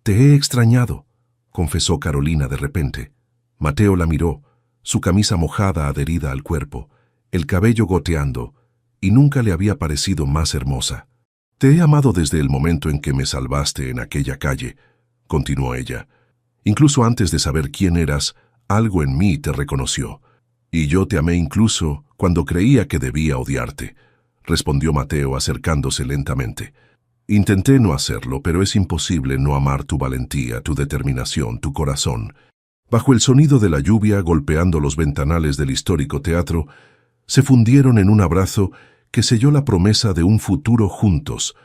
«Te he extrañado», confesó Carolina de repente. Mateo la miró, su camisa mojada adherida al cuerpo, el cabello goteando, y nunca le había parecido más hermosa. «Te he amado desde el momento en que me salvaste en aquella calle», continuó ella. «Incluso antes de saber quién eras, algo en mí te reconoció. Y yo te amé incluso cuando creía que debía odiarte», respondió Mateo acercándose lentamente. «Intenté no hacerlo, pero es imposible no amar tu valentía, tu determinación, tu corazón». Bajo el sonido de la lluvia golpeando los ventanales del histórico teatro, se fundieron en un abrazo que selló la promesa de un futuro juntos,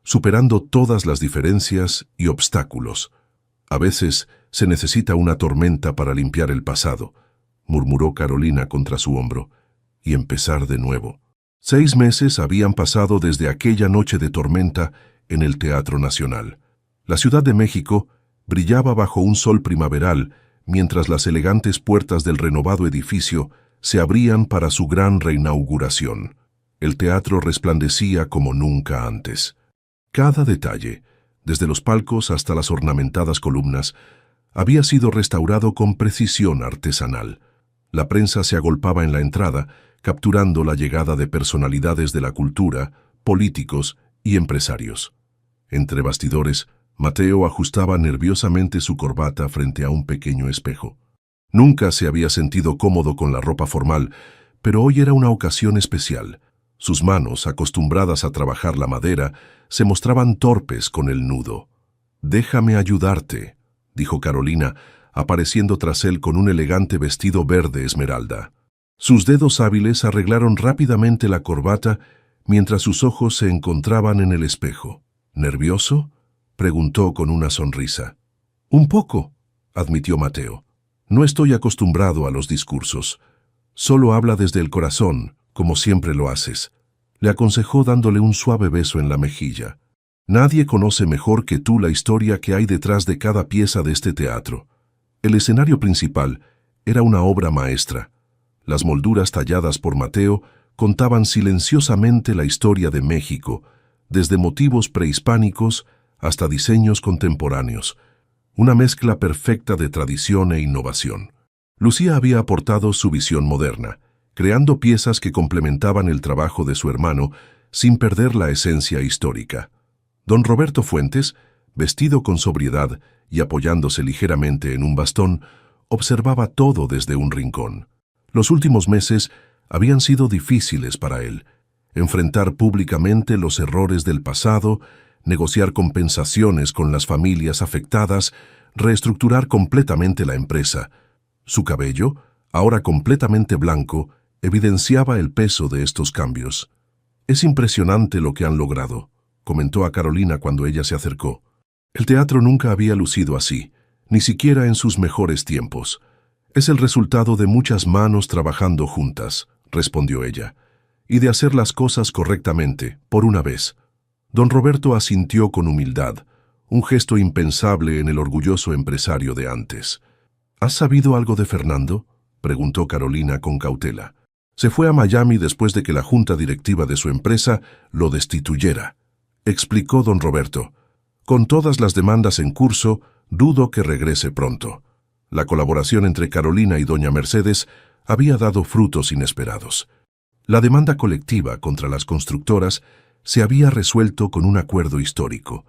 superando todas las diferencias y obstáculos. «A veces se necesita una tormenta para limpiar el pasado», murmuró Carolina contra su hombro, «y empezar de nuevo». 6 meses habían pasado desde aquella noche de tormenta en el Teatro Nacional. La Ciudad de México brillaba bajo un sol primaveral mientras las elegantes puertas del renovado edificio se abrían para su gran reinauguración. El teatro resplandecía como nunca antes. Cada detalle, desde los palcos hasta las ornamentadas columnas, había sido restaurado con precisión artesanal. La prensa se agolpaba en la entrada, capturando la llegada de personalidades de la cultura, políticos y empresarios. Entre bastidores, Mateo ajustaba nerviosamente su corbata frente a un pequeño espejo. Nunca se había sentido cómodo con la ropa formal, pero hoy era una ocasión especial. Sus manos, acostumbradas a trabajar la madera, se mostraban torpes con el nudo. «Déjame ayudarte», dijo Carolina, apareciendo tras él con un elegante vestido verde esmeralda. Sus dedos hábiles arreglaron rápidamente la corbata mientras sus ojos se encontraban en el espejo. «¿Nervioso?», preguntó con una sonrisa. «Un poco», admitió Mateo. «No estoy acostumbrado a los discursos. Solo habla desde el corazón, como siempre lo haces», le aconsejó dándole un suave beso en la mejilla. Nadie conoce mejor que tú la historia que hay detrás de cada pieza de este teatro. El escenario principal era una obra maestra. Las molduras talladas por Mateo contaban silenciosamente la historia de México, desde motivos prehispánicos hasta diseños contemporáneos, una mezcla perfecta de tradición e innovación. Lucía había aportado su visión moderna, creando piezas que complementaban el trabajo de su hermano sin perder la esencia histórica. Don Roberto Fuentes, vestido con sobriedad y apoyándose ligeramente en un bastón, observaba todo desde un rincón. Los últimos meses habían sido difíciles para él. Enfrentar públicamente los errores del pasado, negociar compensaciones con las familias afectadas, reestructurar completamente la empresa. Su cabello, ahora completamente blanco, evidenciaba el peso de estos cambios. «Es impresionante lo que han logrado», comentó a Carolina cuando ella se acercó. «El teatro nunca había lucido así, ni siquiera en sus mejores tiempos. Es el resultado de muchas manos trabajando juntas», respondió ella, «y de hacer las cosas correctamente, por una vez». Don Roberto asintió con humildad, un gesto impensable en el orgulloso empresario de antes. «¿Has sabido algo de Fernando?», preguntó Carolina con cautela. «Se fue a Miami después de que la junta directiva de su empresa lo destituyera», explicó don Roberto. «Con todas las demandas en curso, dudo que regrese pronto». La colaboración entre Carolina y doña Mercedes había dado frutos inesperados. La demanda colectiva contra las constructoras se había resuelto con un acuerdo histórico,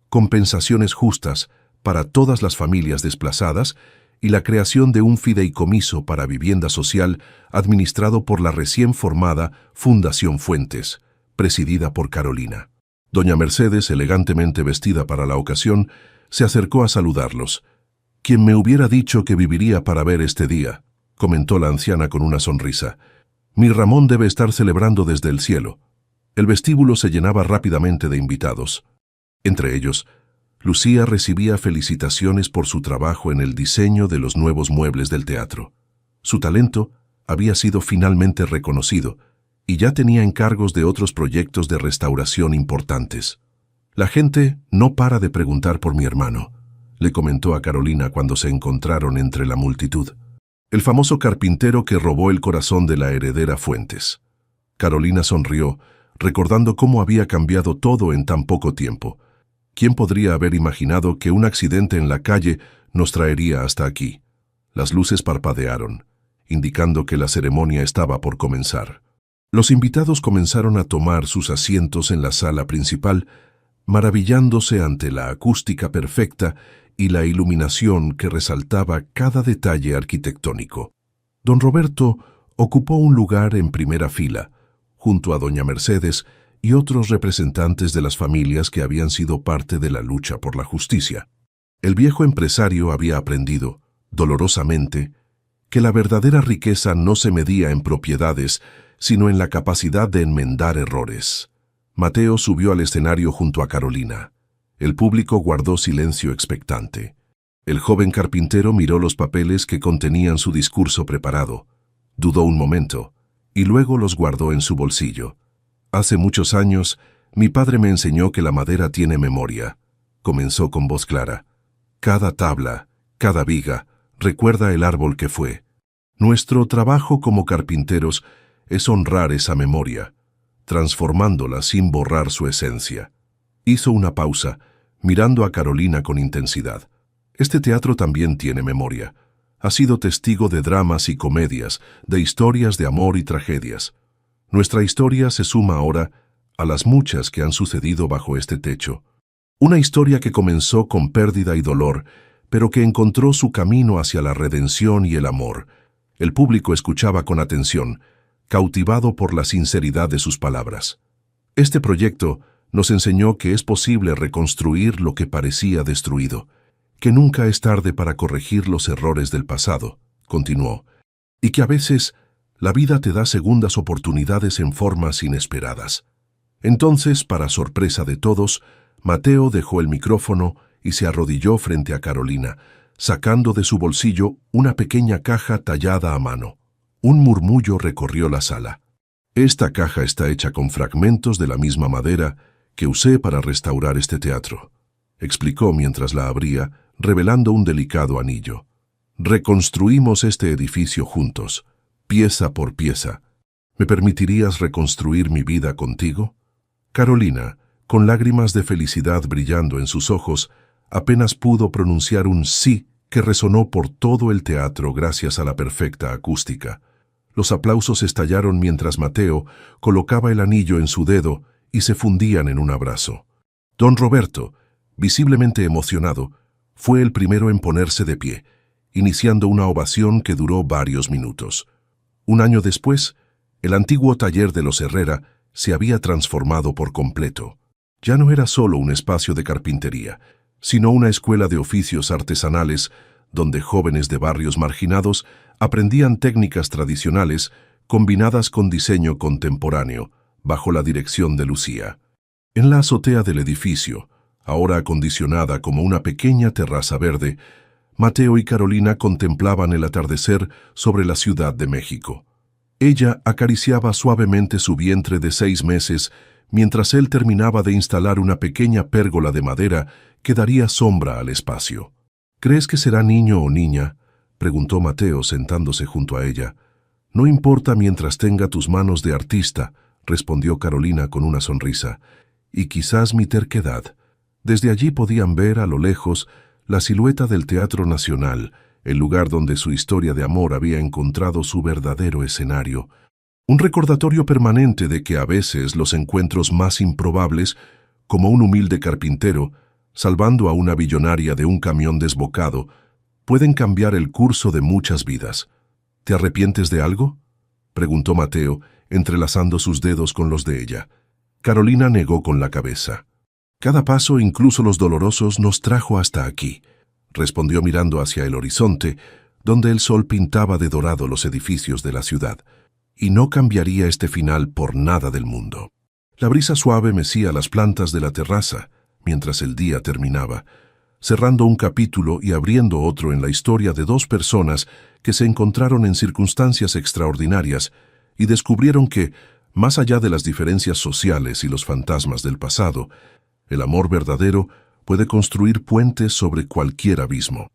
compensaciones justas para todas las familias desplazadas y la creación de un fideicomiso para vivienda social administrado por la recién formada Fundación Fuentes, presidida por Carolina. Doña Mercedes, elegantemente vestida para la ocasión, se acercó a saludarlos. «¿Quién me hubiera dicho que viviría para ver este día?», comentó la anciana con una sonrisa. «Mi Ramón debe estar celebrando desde el cielo». El vestíbulo se llenaba rápidamente de invitados. Entre ellos, Lucía recibía felicitaciones por su trabajo en el diseño de los nuevos muebles del teatro. Su talento había sido finalmente reconocido y ya tenía encargos de otros proyectos de restauración importantes. «La gente no para de preguntar por mi hermano», le comentó a Carolina cuando se encontraron entre la multitud. «El famoso carpintero que robó el corazón de la heredera Fuentes». Carolina sonrió, recordando cómo había cambiado todo en tan poco tiempo. ¿Quién podría haber imaginado que un accidente en la calle nos traería hasta aquí? Las luces parpadearon, indicando que la ceremonia estaba por comenzar. Los invitados comenzaron a tomar sus asientos en la sala principal, maravillándose ante la acústica perfecta y la iluminación que resaltaba cada detalle arquitectónico. Don Roberto ocupó un lugar en primera fila, junto a doña Mercedes y otros representantes de las familias que habían sido parte de la lucha por la justicia. El viejo empresario había aprendido, dolorosamente, que la verdadera riqueza no se medía en propiedades, sino en la capacidad de enmendar errores. Mateo subió al escenario junto a Carolina. El público guardó silencio expectante. El joven carpintero miró los papeles que contenían su discurso preparado. Dudó un momento, y luego los guardó en su bolsillo. «Hace muchos años, mi padre me enseñó que la madera tiene memoria», comenzó con voz clara. «Cada tabla, cada viga, recuerda el árbol que fue. Nuestro trabajo como carpinteros es honrar esa memoria, transformándola sin borrar su esencia». Hizo una pausa, mirando a Carolina con intensidad. «Este teatro también tiene memoria. Ha sido testigo de dramas y comedias, de historias de amor y tragedias. Nuestra historia se suma ahora a las muchas que han sucedido bajo este techo. Una historia que comenzó con pérdida y dolor, pero que encontró su camino hacia la redención y el amor». El público escuchaba con atención, cautivado por la sinceridad de sus palabras. «Este proyecto nos enseñó que es posible reconstruir lo que parecía destruido, que nunca es tarde para corregir los errores del pasado», continuó, «y que a veces la vida te da segundas oportunidades en formas inesperadas». Entonces, para sorpresa de todos, Mateo dejó el micrófono y se arrodilló frente a Carolina, sacando de su bolsillo una pequeña caja tallada a mano. Un murmullo recorrió la sala. «Esta caja está hecha con fragmentos de la misma madera que usé para restaurar este teatro, explicó mientras la abría, revelando un delicado anillo. Reconstruimos este edificio juntos, pieza por pieza. ¿Me permitirías reconstruir mi vida contigo? Carolina, con lágrimas de felicidad brillando en sus ojos, apenas pudo pronunciar un sí que resonó por todo el teatro gracias a la perfecta acústica. Los aplausos estallaron mientras Mateo colocaba el anillo en su dedo y se fundían en un abrazo. Don Roberto, visiblemente emocionado, fue el primero en ponerse de pie, iniciando una ovación que duró varios minutos. Un año después, el antiguo taller de los Herrera se había transformado por completo. Ya no era solo un espacio de carpintería, sino una escuela de oficios artesanales donde jóvenes de barrios marginados aprendían técnicas tradicionales combinadas con diseño contemporáneo, bajo la dirección de Lucía. En la azotea del edificio, ahora acondicionada como una pequeña terraza verde, Mateo y Carolina contemplaban el atardecer sobre la Ciudad de México. Ella acariciaba suavemente su vientre de 6 meses mientras él terminaba de instalar una pequeña pérgola de madera que daría sombra al espacio. ¿Crees que será niño o niña?, preguntó Mateo sentándose junto a ella. No importa mientras tenga tus manos de artista, respondió Carolina con una sonrisa, y quizás mi terquedad. Desde allí podían ver a lo lejos la silueta del Teatro Nacional, el lugar donde su historia de amor había encontrado su verdadero escenario. Un recordatorio permanente de que a veces los encuentros más improbables, como un humilde carpintero, salvando a una billonaria de un camión desbocado, pueden cambiar el curso de muchas vidas. ¿Te arrepientes de algo?, preguntó Mateo, entrelazando sus dedos con los de ella. Carolina negó con la cabeza. Cada paso, incluso los dolorosos, nos trajo hasta aquí, respondió mirando hacia el horizonte, donde el sol pintaba de dorado los edificios de la ciudad, y no cambiaría este final por nada del mundo. La brisa suave mecía las plantas de la terraza, mientras el día terminaba, cerrando un capítulo y abriendo otro en la historia de 2 personas que se encontraron en circunstancias extraordinarias y descubrieron que, más allá de las diferencias sociales y los fantasmas del pasado, el amor verdadero puede construir puentes sobre cualquier abismo.